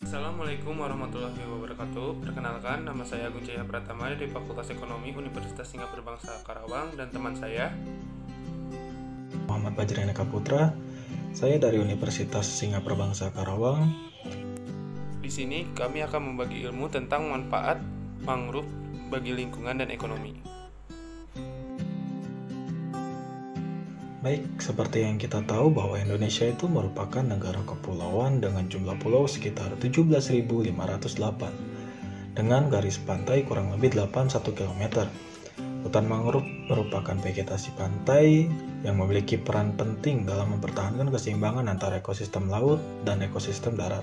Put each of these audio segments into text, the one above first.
Assalamualaikum warahmatullahi wabarakatuh. Perkenalkan, nama saya Agung Cahya Pratama dari Fakultas Ekonomi Universitas Singapura Bangsa Karawang, dan teman saya Muhammad Bajrayana Putra. Saya dari Universitas Singapura Bangsa Karawang. Di sini kami akan membagi ilmu tentang manfaat mangrove bagi lingkungan dan ekonomi. Baik, seperti yang kita tahu bahwa Indonesia itu merupakan negara kepulauan dengan jumlah pulau sekitar 17.508 dengan garis pantai kurang lebih 81 km. Hutan mangrove merupakan vegetasi pantai yang memiliki peran penting dalam mempertahankan keseimbangan antara ekosistem laut dan ekosistem darat.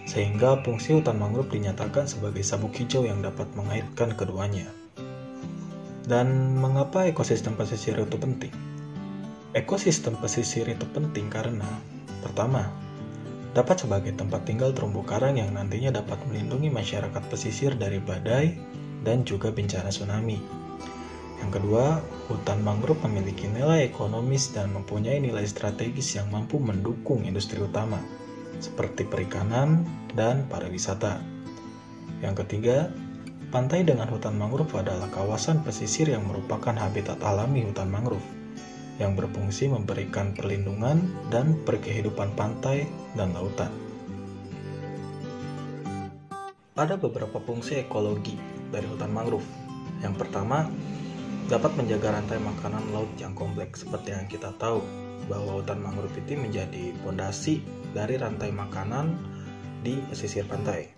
Sehingga fungsi hutan mangrove dinyatakan sebagai sabuk hijau yang dapat mengaitkan keduanya. Dan mengapa ekosistem pesisir itu penting? Ekosistem pesisir itu penting karena pertama, dapat sebagai tempat tinggal terumbu karang yang nantinya dapat melindungi masyarakat pesisir dari badai dan juga bencana tsunami. Yang kedua, hutan mangrove memiliki nilai ekonomis dan mempunyai nilai strategis yang mampu mendukung industri utama seperti perikanan dan pariwisata. Yang ketiga, pantai dengan hutan mangrove adalah kawasan pesisir yang merupakan habitat alami hutan mangrove yang berfungsi memberikan perlindungan dan perkehidupan pantai dan lautan. Ada beberapa fungsi ekologi dari hutan mangrove. Yang pertama, dapat menjaga rantai makanan laut yang kompleks. Seperti yang kita tahu bahwa hutan mangrove itu menjadi fondasi dari rantai makanan di pesisir pantai.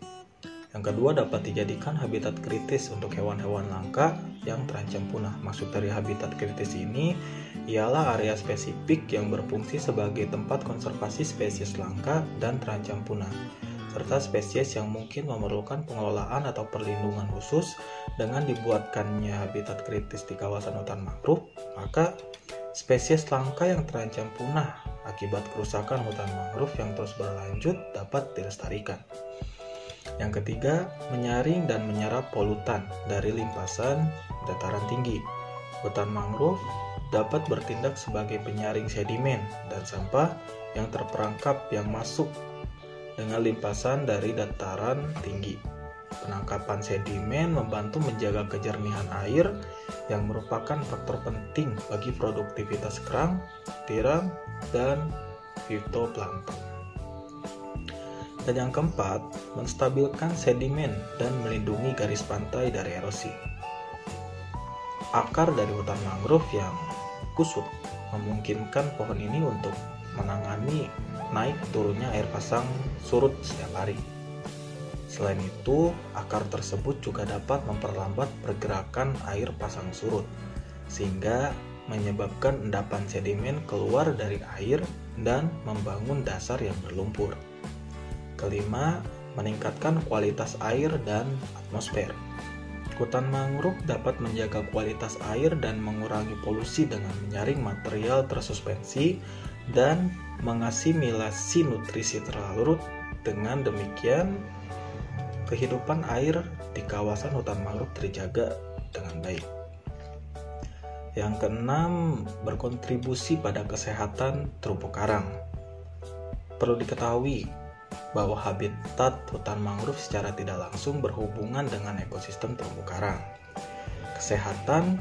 Yang kedua, dapat dijadikan habitat kritis untuk hewan-hewan langka yang terancam punah. Maksud dari habitat kritis ini ialah area spesifik yang berfungsi sebagai tempat konservasi spesies langka dan terancam punah, serta spesies yang mungkin memerlukan pengelolaan atau perlindungan khusus. Dengan dibuatkannya habitat kritis di kawasan hutan mangrove, maka spesies langka yang terancam punah akibat kerusakan hutan mangrove yang terus berlanjut dapat dilestarikan. Yang ketiga, menyaring dan menyerap polutan dari limpasan dataran tinggi. Hutan mangrove dapat bertindak sebagai penyaring sedimen dan sampah yang terperangkap yang masuk dengan limpasan dari dataran tinggi. Penangkapan sedimen membantu menjaga kejernihan air yang merupakan faktor penting bagi produktivitas kerang, tiram, dan fitoplankton. Dan yang keempat, menstabilkan sedimen dan melindungi garis pantai dari erosi. Akar dari hutan mangrove yang kusut memungkinkan pohon ini untuk menangani naik turunnya air pasang surut setiap hari. Selain itu, akar tersebut juga dapat memperlambat pergerakan air pasang surut, sehingga menyebabkan endapan sedimen keluar dari air dan membangun dasar yang berlumpur. Kelima, meningkatkan kualitas air dan atmosfer. Hutan mangrove dapat menjaga kualitas air dan mengurangi polusi dengan menyaring material tersuspensi dan mengasimilasi nutrisi terlarut. Dengan demikian, kehidupan air di kawasan hutan mangrove terjaga dengan baik. Yang keenam, berkontribusi pada kesehatan terumbu karang. Perlu diketahui bahwa habitat hutan mangrove secara tidak langsung berhubungan dengan ekosistem terumbu karang. Kesehatan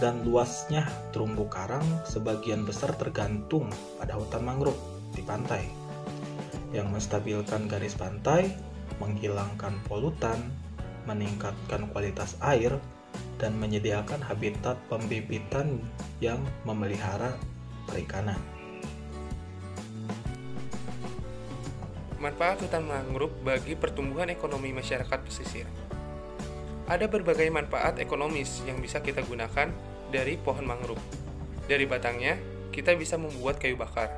dan luasnya terumbu karang sebagian besar tergantung pada hutan mangrove di pantai, yang menstabilkan garis pantai, menghilangkan polutan, meningkatkan kualitas air, dan menyediakan habitat pembibitan yang memelihara perikanan. manfaat hutan mangrove bagi pertumbuhan ekonomi masyarakat pesisir. Ada berbagai manfaat ekonomis yang bisa kita gunakan dari pohon mangrove. Dari batangnya, kita bisa membuat kayu bakar,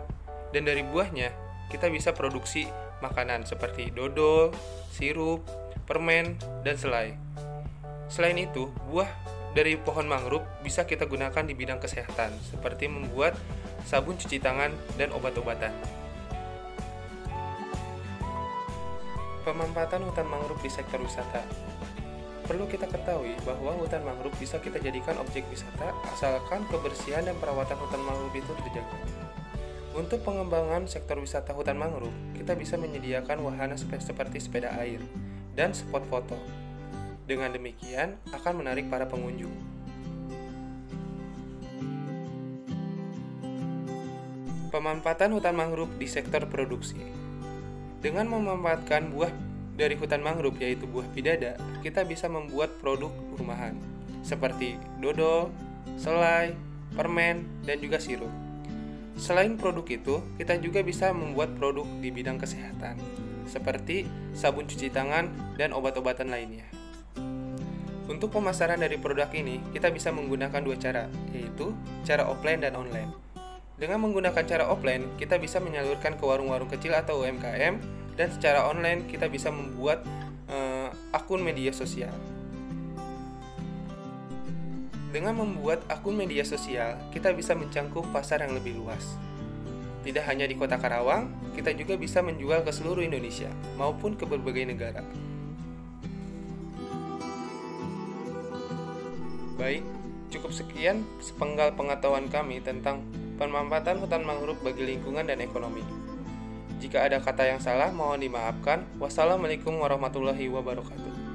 dan dari buahnya, kita bisa produksi makanan seperti dodol, sirup, permen, dan selai. Selain itu, buah dari pohon mangrove bisa kita gunakan di bidang kesehatan, seperti membuat sabun cuci tangan dan obat-obatan. Pemanfaatan hutan mangrove di sektor wisata. Perlu kita ketahui bahwa hutan mangrove bisa kita jadikan objek wisata asalkan kebersihan dan perawatan hutan mangrove itu terjaga. Untuk pengembangan sektor wisata hutan mangrove, kita bisa menyediakan wahana seperti sepeda air dan spot foto. Dengan demikian, akan menarik para pengunjung. Pemanfaatan hutan mangrove di sektor produksi. Dengan memanfaatkan buah dari hutan mangrove yaitu buah pidada, kita bisa membuat produk rumahan seperti dodol, selai, permen, dan juga sirup. Selain produk itu, kita juga bisa membuat produk di bidang kesehatan, seperti sabun cuci tangan dan obat-obatan lainnya. Untuk pemasaran dari produk ini, kita bisa menggunakan dua cara, yaitu cara offline dan online. Dengan menggunakan cara offline, kita bisa menyalurkan ke warung-warung kecil atau UMKM, dan secara online kita bisa membuat akun media sosial. Dengan membuat akun media sosial, kita bisa mencakup pasar yang lebih luas. Tidak hanya di Kota Karawang, kita juga bisa menjual ke seluruh Indonesia maupun ke berbagai negara. Baik, cukup sekian sepenggal pengetahuan kami tentang pemanfaatan hutan mangrove bagi lingkungan dan ekonomi. Jika ada kata yang salah, mohon dimaafkan. Wassalamualaikum warahmatullahi wabarakatuh.